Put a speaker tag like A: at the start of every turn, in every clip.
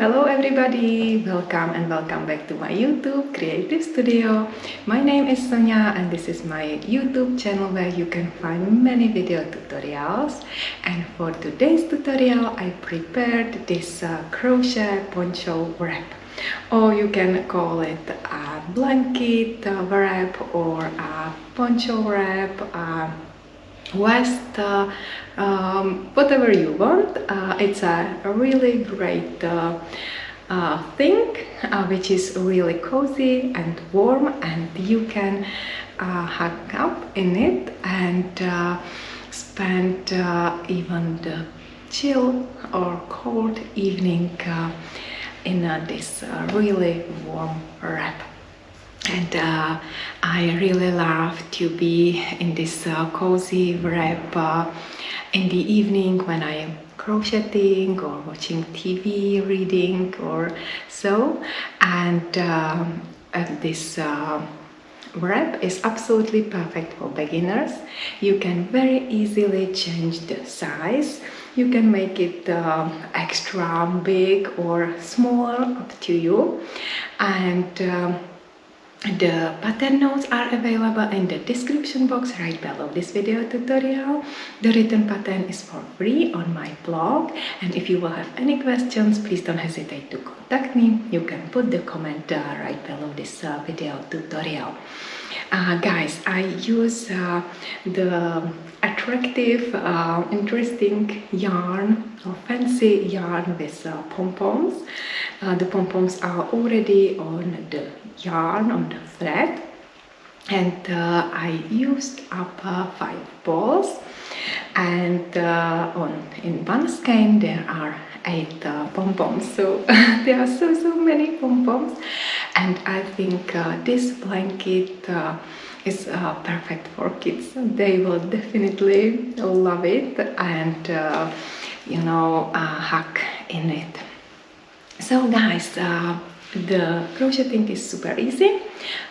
A: Hello everybody, welcome and welcome back to my YouTube creative studio. My name is Sonia and this is my YouTube channel where you can find many video tutorials. And for today's tutorial I prepared this crochet poncho wrap, or you can call it a blanket wrap or a poncho wrap, vest, whatever you want. It's a really great thing which is really cozy and warm, and you can hug up in it and spend even the chill or cold evening in this really warm wrap. And I really love to be in this cozy wrap in the evening when I am crocheting or watching TV, reading or so. And this wrap is absolutely perfect for beginners. You can very easily change the size. You can make it extra big or smaller, up to you. And the pattern notes are available in the description box right below this video tutorial. The written pattern is for free on my blog, and if you will have any questions, please don't hesitate to contact me. You can put the comment right below this video tutorial. Guys, I use the attractive, interesting yarn or fancy yarn with pom-poms. The pom-poms are already on the yarn, on the thread, and I used up 5 balls, and in one skein there are 8 pom-poms, so there are so many pom-poms, and I think this blanket is perfect for kids. They will definitely love it and hug in it. So guys, the crocheting is super easy.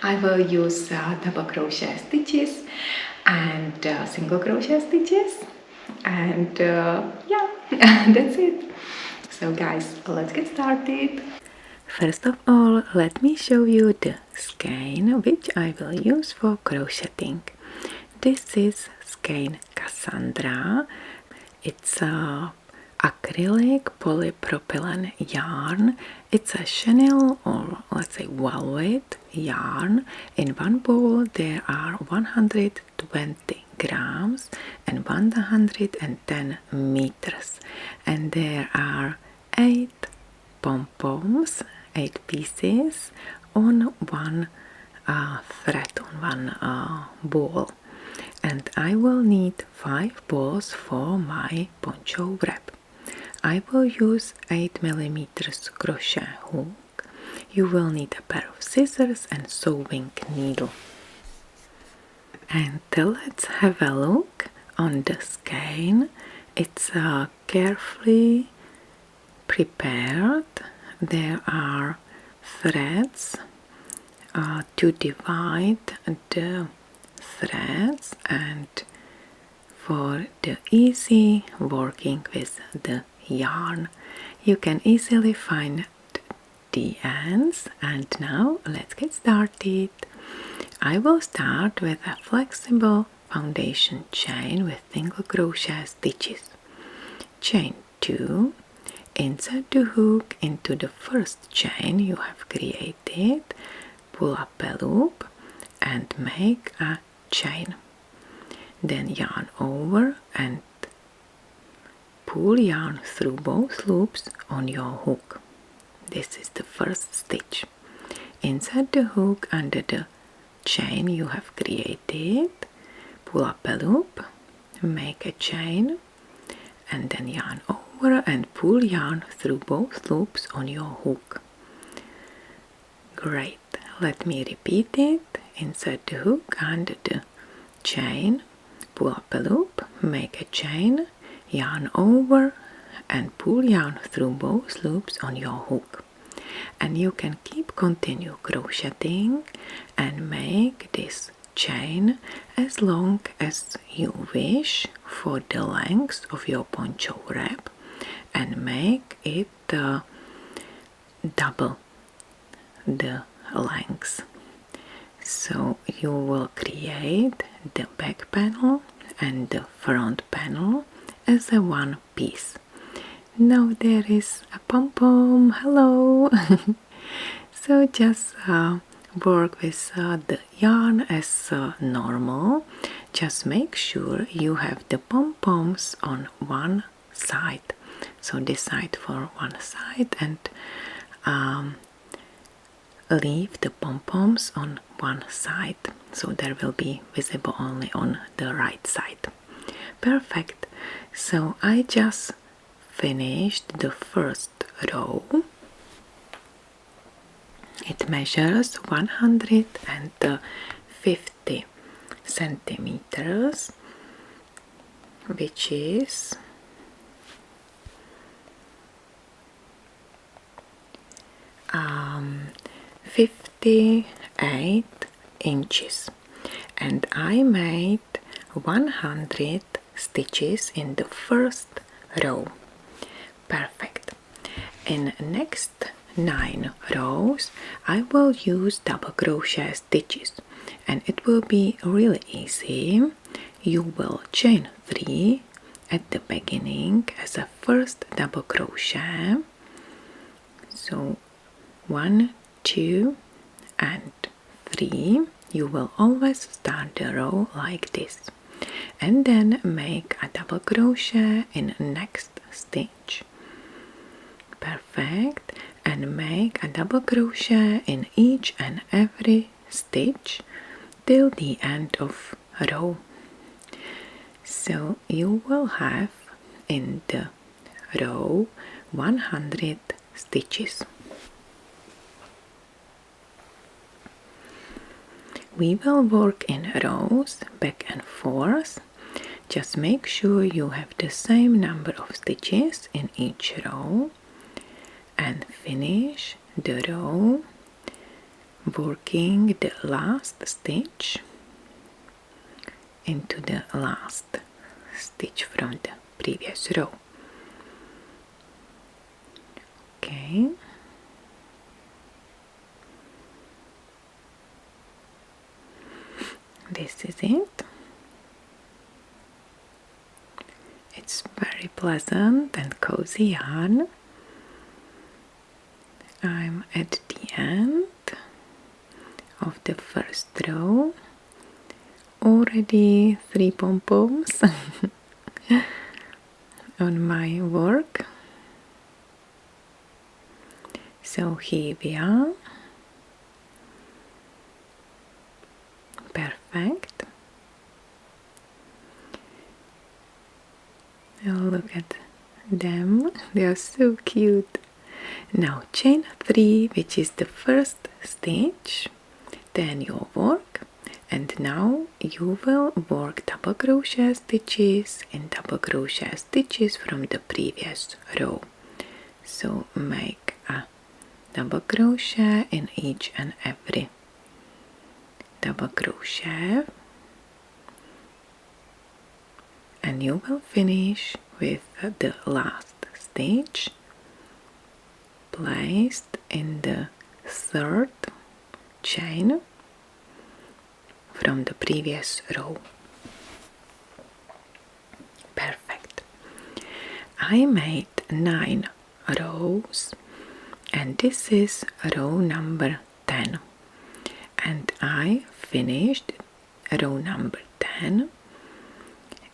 A: I will use double crochet stitches and single crochet stitches, and yeah, that's it. So guys, let's get started. First of all, let me show you the skein which I will use for crocheting. This is skein Cassandra. It's a acrylic polypropylene yarn. It's a chenille, or let's say velvet yarn. In one ball there are 120 grams and 110 meters, and there are 8 pom-poms, 8 pieces on one thread, on one ball. And I will need 5 balls for my poncho wrap. I will use 8mm crochet hook. You will need a pair of scissors and sewing needle. And let's have a look on the skein. It's carefully prepared. There are threads to divide the threads and for the easy working with the yarn. You can easily find the ends, and now let's get started. I will start with a flexible foundation chain with single crochet stitches. Chain 2, insert the hook into the first chain you have created, pull up a loop and make a chain. Then yarn over and pull yarn through both loops on your hook. This is the first stitch. Insert the hook under the chain you have created, pull up a loop, make a chain, and then yarn over and pull yarn through both loops on your hook. Great. Let me repeat it. Insert the hook under the chain, pull up a loop, make a chain, yarn over and pull yarn through both loops on your hook. And you can continue crocheting and make this chain as long as you wish for the length of your poncho wrap, and make it double the length. So you will create the back panel and the front panel as a one piece. Now there is a pom-pom. Hello! So just work with the yarn as normal. Just make sure you have the pom-poms on one side. So decide for one side and leave the pom-poms on one side, so there will be visible only on the right side. Perfect. So I just finished the first row. It measures 150 centimeters, which is 58 inches, and I made 100 stitches in the first row. Perfect. In next 9 rows I will use double crochet stitches, and it will be really easy. You will chain 3 at the beginning as a first double crochet. So 1, 2 and 3. You will always start the row like this, and then make a double crochet in next stitch. Perfect. And make a double crochet in each and every stitch till the end of row. So you will have in the row 100 stitches. We will work in rows back and forth. Just make sure you have the same number of stitches in each row and finish the row working the last stitch into the last stitch from the previous row. Okay. This is it. It's very pleasant and cozy yarn. I'm at the end of the first row. Already 3 pom-poms on my work. So here we are. Perfect. Oh, look at them. They are so cute. Now chain 3, which is the first stitch, then your work, and now you will work double crochet stitches and double crochet stitches from the previous row. So make a double crochet in each and every double crochet, and you will finish with the last stitch placed in the third chain from the previous row. Perfect. I made 9 rows, and this is row number 10, and I finished row number 10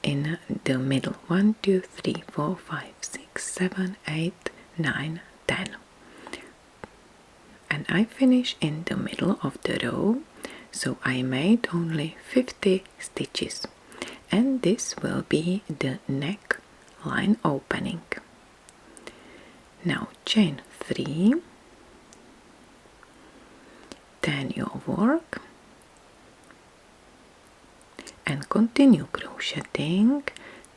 A: in the middle. 1, 2, 3, 4, 5, 6, 7, 8, 9, 10, and I finish in the middle of the row. So I made only 50 stitches, and this will be the neckline opening. Now chain 3, turn your work and continue crocheting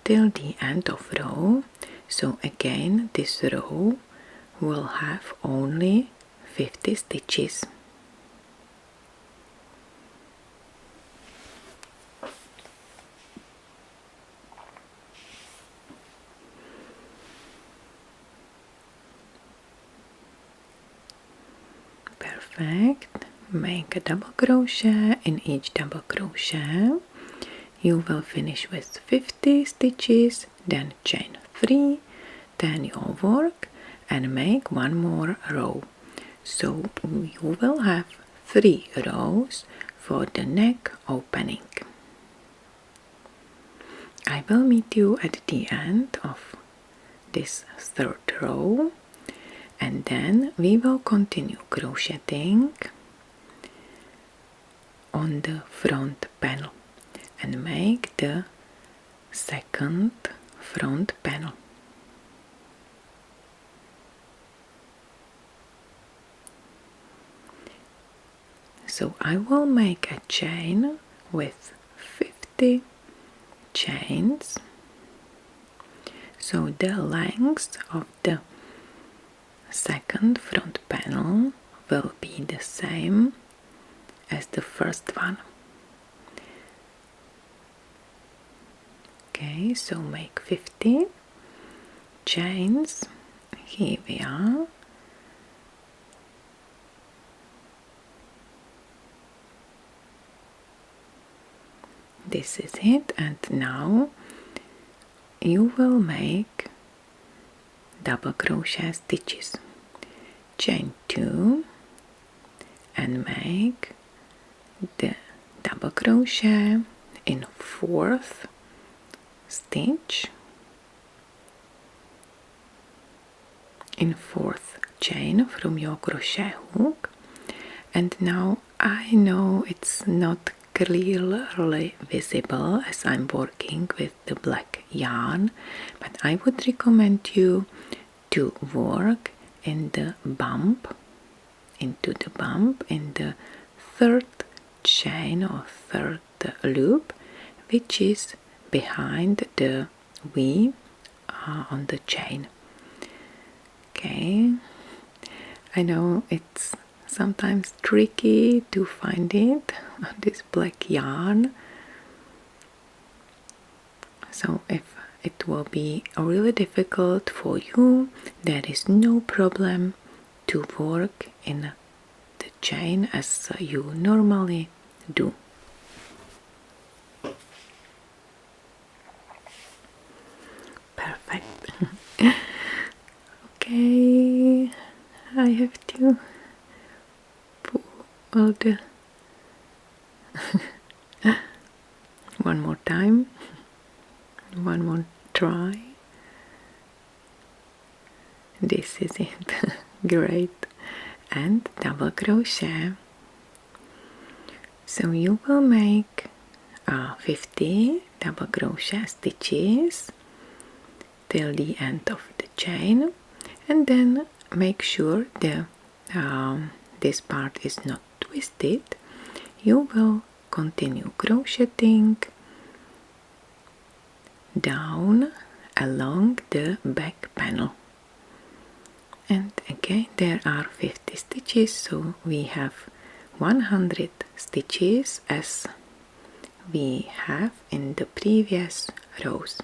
A: till the end of row. So again this row will have only 50 stitches. Perfect. Make a double crochet in each double crochet. You will finish with 50 stitches, then chain 3, then you'll work and make one more row. So you will have 3 rows for the neck opening. I will meet you at the end of this 3rd row, and then we will continue crocheting on the front panel and make the 2nd front panel. So I will make a chain with 50 chains. So the length of the 2nd front panel will be the same as the 1st one. Okay, so make 50 chains. Here we are. This is it, and now you will make double crochet stitches. Chain 2 and make the double crochet in 4th stitch, in 4th chain from your crochet hook. And now I know it's not clearly visible as I'm working with the black yarn, but I would recommend you to work in the bump, into the bump in the 3rd chain or 3rd loop, which is behind the V on the chain. Okay, I know it's sometimes tricky to find it on this black yarn, so if it will be really difficult for you, there is no problem to work in the chain as you normally do. Perfect. Okay, I have to pull the one more time, one more try. This is it. Great. And double crochet. So you will make 50 double crochet stitches till the end of the chain, and then make sure the this part is not twisted. You will continue crocheting down along the back panel, and again there are 50 stitches, so we have 100 stitches as we have in the previous rows.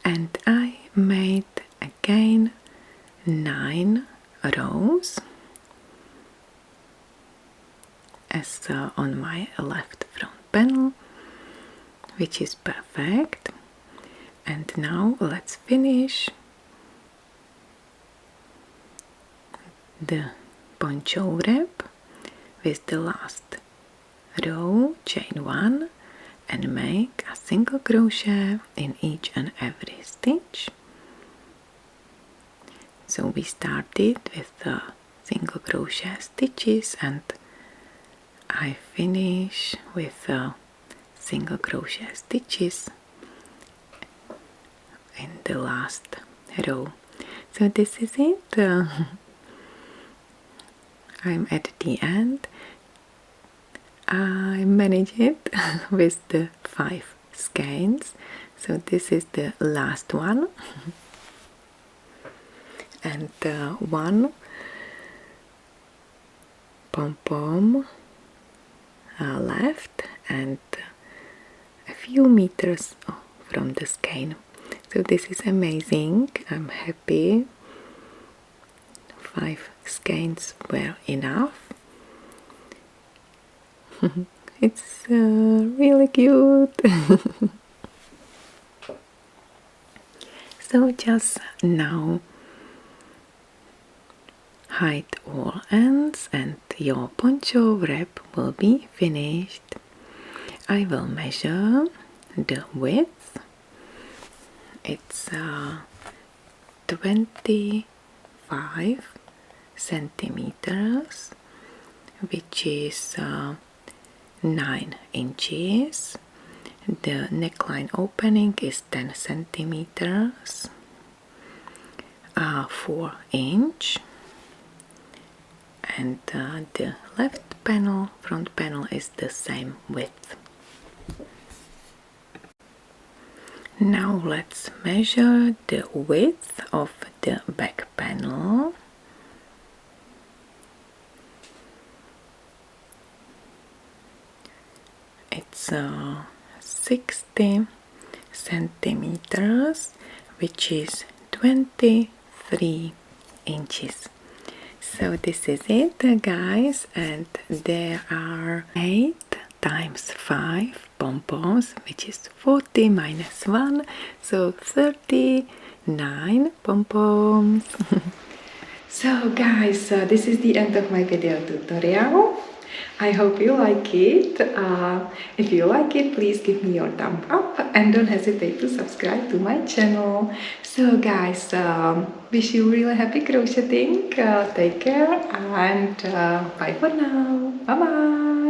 A: And I made again 9 rows as on my left front panel, which is perfect. And now let's finish the poncho wrap with the last row, chain 1, and make a single crochet in each and every stitch. So we started with the single crochet stitches, and I finish with single crochet stitches in the last row. So this is it. I'm at the end. I managed it with the 5 skeins. So this is the last one, and one pom-pom left and a few meters from the skein. So this is amazing. I'm happy 5 skeins were enough. It's really cute. So just now hide all ends and your poncho wrap will be finished. I will measure the width. It's 25 centimeters, which is 9 inches. The neckline opening is 10 centimeters, 4 inch, and the left panel, front panel, is the same width. Now let's measure the width of the back panel. It's 60 centimeters, which is 23 inches. So this is it, guys, and there are 8 times 5 pom-poms, which is 40 minus 1, so 39 pom-poms. So guys, this is the end of my video tutorial. I hope you like it. If you like it, please give me your thumb up and don't hesitate to subscribe to my channel. So guys, wish you really happy crocheting. Take care and bye for now. Bye bye.